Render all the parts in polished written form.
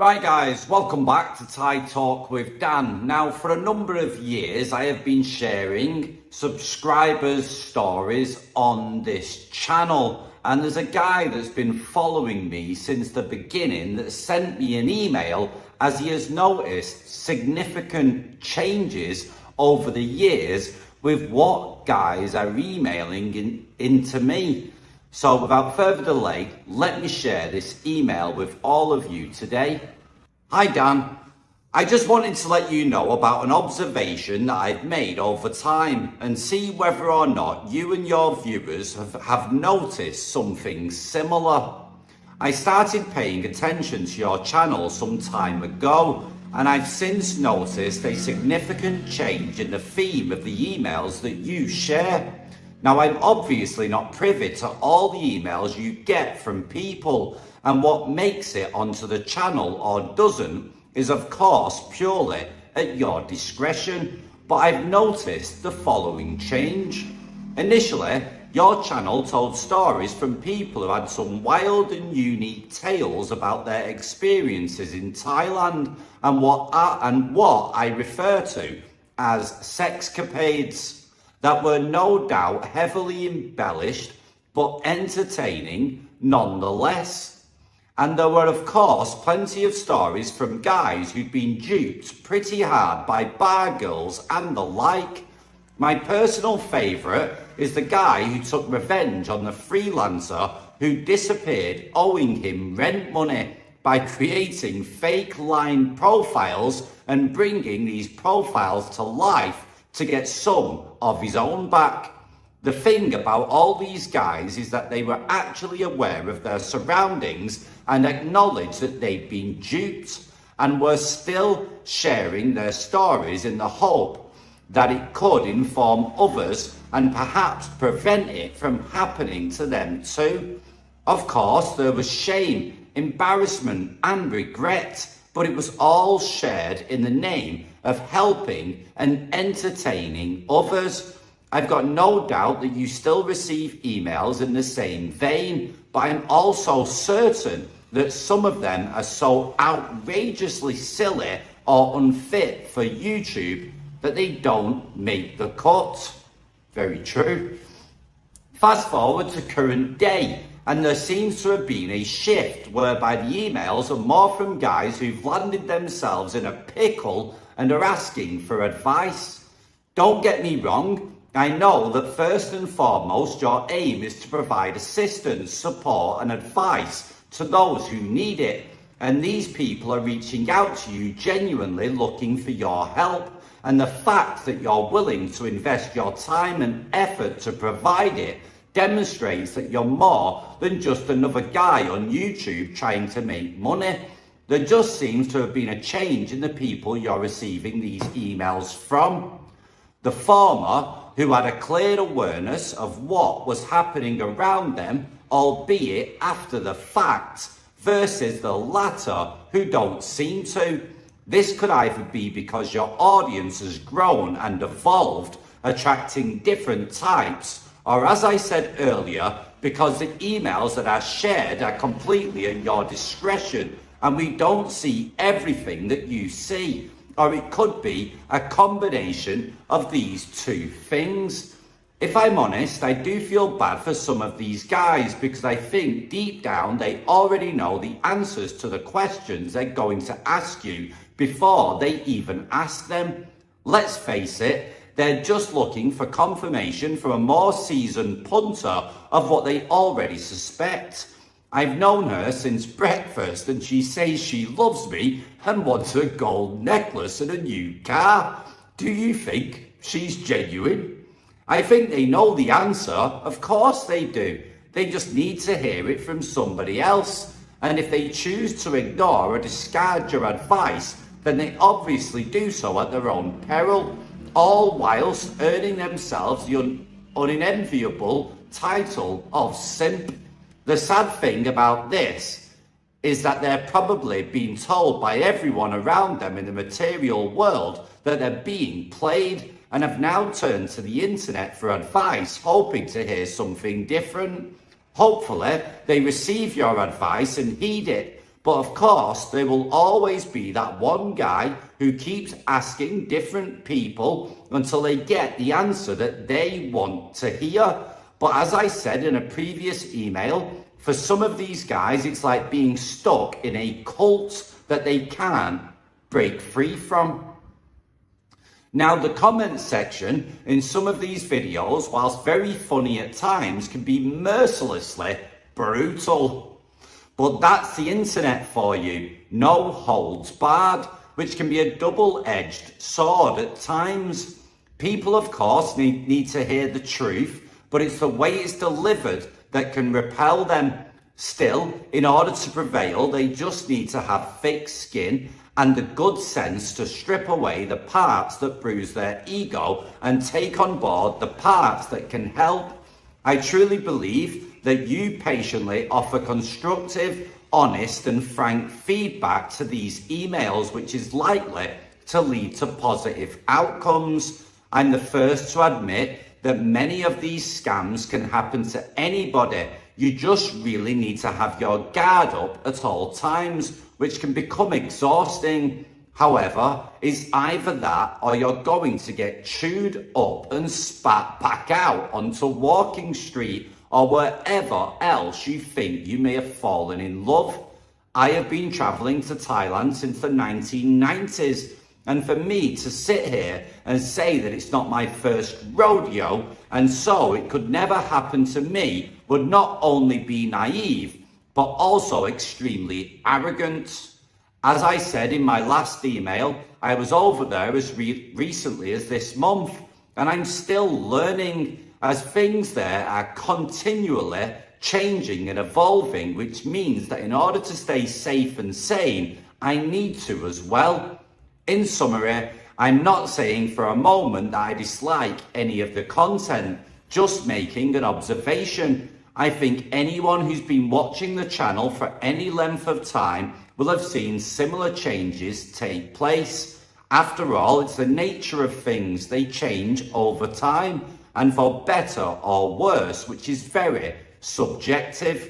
Right guys, welcome back to Thai Talk with Dan. Now for a number of years I have been sharing subscribers' stories on this channel, and there's a guy that's been following me since the beginning that sent me an email as he has noticed significant changes over the years with what guys are emailing into me. So without further delay, let me share this email with all of you today. Hi Dan, I just wanted to let you know about an observation that I've made over time and see whether or not you and your viewers have noticed something similar. I started paying attention to your channel some time ago, and I've since noticed a significant change in the theme of the emails that you share. Now, I'm obviously not privy to all the emails you get from people, and what makes it onto the channel or doesn't is of course purely at your discretion, but I've noticed the following change. Initially, your channel told stories from people who had some wild and unique tales about their experiences in Thailand and what I refer to as sexcapades, that were no doubt heavily embellished but entertaining nonetheless. And there were of course plenty of stories from guys who'd been duped pretty hard by bar girls and the like. My personal favourite is the guy who took revenge on the freelancer who disappeared owing him rent money by creating fake line profiles and bringing these profiles to life to get some of his own back. The thing about all these guys is that they were actually aware of their surroundings and acknowledged that they'd been duped, and were still sharing their stories in the hope that it could inform others and perhaps prevent it from happening to them too. Of course, there was shame, embarrassment and regret, but it was all shared in the name of helping and entertaining others. I've got no doubt that you still receive emails in the same vein, but I'm also certain that some of them are so outrageously silly or unfit for YouTube that they don't make the cut. Very true. Fast forward to current day, and there seems to have been a shift whereby the emails are more from guys who've landed themselves in a pickle and are asking for advice. Don't get me wrong, I know that first and foremost your aim is to provide assistance, support and advice to those who need it, and these people are reaching out to you genuinely looking for your help, and the fact that you're willing to invest your time and effort to provide it demonstrates that you're more than just another guy on YouTube trying to make money. There just seems to have been a change in the people you're receiving these emails from. The former, who had a clear awareness of what was happening around them, albeit after the fact, versus the latter, who don't seem to. This could either be because your audience has grown and evolved, attracting different types, or as I said earlier, because the emails that are shared are completely at your discretion and we don't see everything that you see. Or it could be a combination of these two things. If I'm honest, I do feel bad for some of these guys because I think deep down they already know the answers to the questions they're going to ask you before they even ask them. Let's face it, they're just looking for confirmation from a more seasoned punter of what they already suspect. I've known her since breakfast and she says she loves me and wants a gold necklace and a new car. Do you think she's genuine? I think they know the answer. Of course they do. They just need to hear it from somebody else. And if they choose to ignore or discard your advice, then they obviously do so at their own peril, all whilst earning themselves the unenviable title of simp. The sad thing about this is that they're probably being told by everyone around them in the material world that they're being played and have now turned to the internet for advice, hoping to hear something different. Hopefully, they receive your advice and heed it, but But of course, there will always be that one guy who keeps asking different people until they get the answer that they want to hear. But as I said in a previous email, for some of these guys, it's like being stuck in a cult that they can't break free from. Now, the comment section in some of these videos, whilst very funny at times, can be mercilessly brutal. But that's the internet for you. No holds barred, which can be a double-edged sword at times. People, of course, need to hear the truth, but it's the way it's delivered that can repel them. Still, in order to prevail, they just need to have thick skin and the good sense to strip away the parts that bruise their ego and take on board the parts that can help. I truly believe that you patiently offer constructive, honest and frank feedback to these emails, which is likely to lead to positive outcomes. I'm the first to admit that many of these scams can happen to anybody. You just really need to have your guard up at all times, which can become exhausting. However, it's either that or you're going to get chewed up and spat back out onto Walking Street or wherever else you think you may have fallen in love. I have been traveling to Thailand since the 1990s, and for me to sit here and say that it's not my first rodeo and so it could never happen to me would not only be naive, but also extremely arrogant. As I said in my last email, I was over there as recently as this month, and I'm still learning as things there are continually changing and evolving, which means that in order to stay safe and sane, I need to as well. In summary, I'm not saying for a moment that I dislike any of the content, just making an observation. I think anyone who's been watching the channel for any length of time will have seen similar changes take place. After all, it's the nature of things. They change over time, and for better or worse, which is very subjective.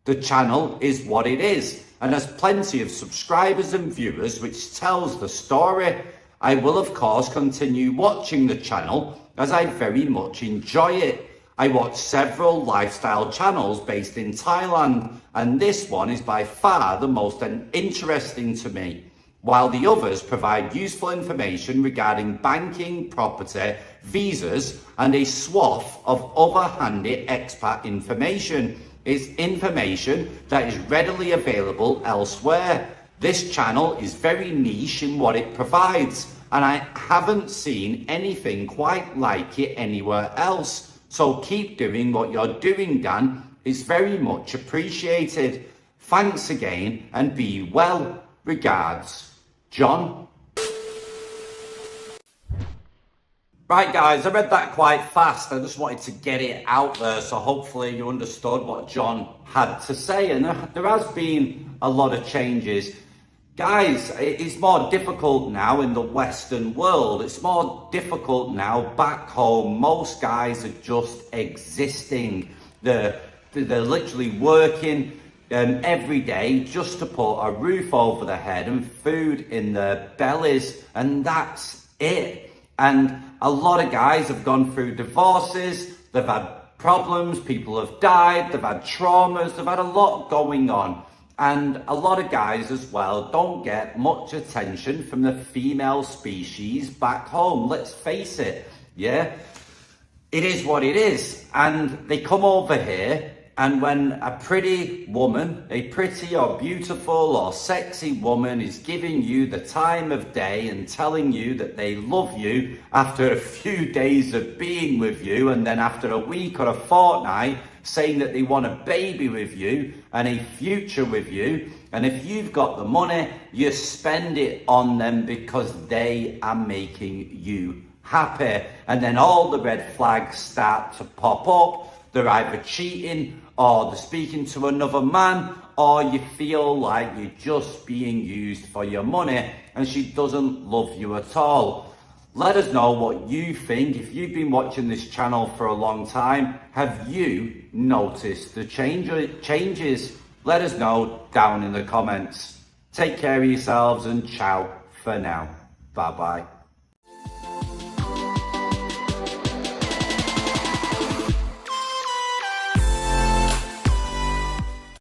The channel is what it is and has plenty of subscribers and viewers, which tells the story. I will of course continue watching the channel as I very much enjoy it. I watch several lifestyle channels based in Thailand, and this one is by far the most interesting to me, while the others provide useful information regarding banking, property, visas, and a swath of other handy expat information. It's information that is readily available elsewhere. This channel is very niche in what it provides, and I haven't seen anything quite like it anywhere else. So keep doing what you're doing, Dan. It's very much appreciated. Thanks again, and be well. Regards, John. Right guys, I read that quite fast. I just wanted to get it out there, so hopefully you understood what John had to say. And there has been a lot of changes. Guys, it's more difficult now in the Western world. It's more difficult now back home. Most guys are just existing. They're literally working every day just to put a roof over their head and food in their bellies, and that's it. And a lot of guys have gone through divorces, they've had problems, people have died, they've had traumas, they've had a lot going on. And a lot of guys as well don't get much attention from the female species back home. Let's face it, yeah? It is what it is. And they come over here, and when a pretty woman, a pretty or beautiful or sexy woman is giving you the time of day and telling you that they love you after a few days of being with you, and then after a week or a fortnight saying that they want a baby with you and a future with you, and if you've got the money, you spend it on them because they are making you happy. And then all the red flags start to pop up. They're either cheating, or they're speaking to another man, or you feel like you're just being used for your money and she doesn't love you at all. Let us know what you think. If you've been watching this channel for a long time, have you noticed the changes? Let us know down in the comments. Take care of yourselves and ciao for now. Bye bye.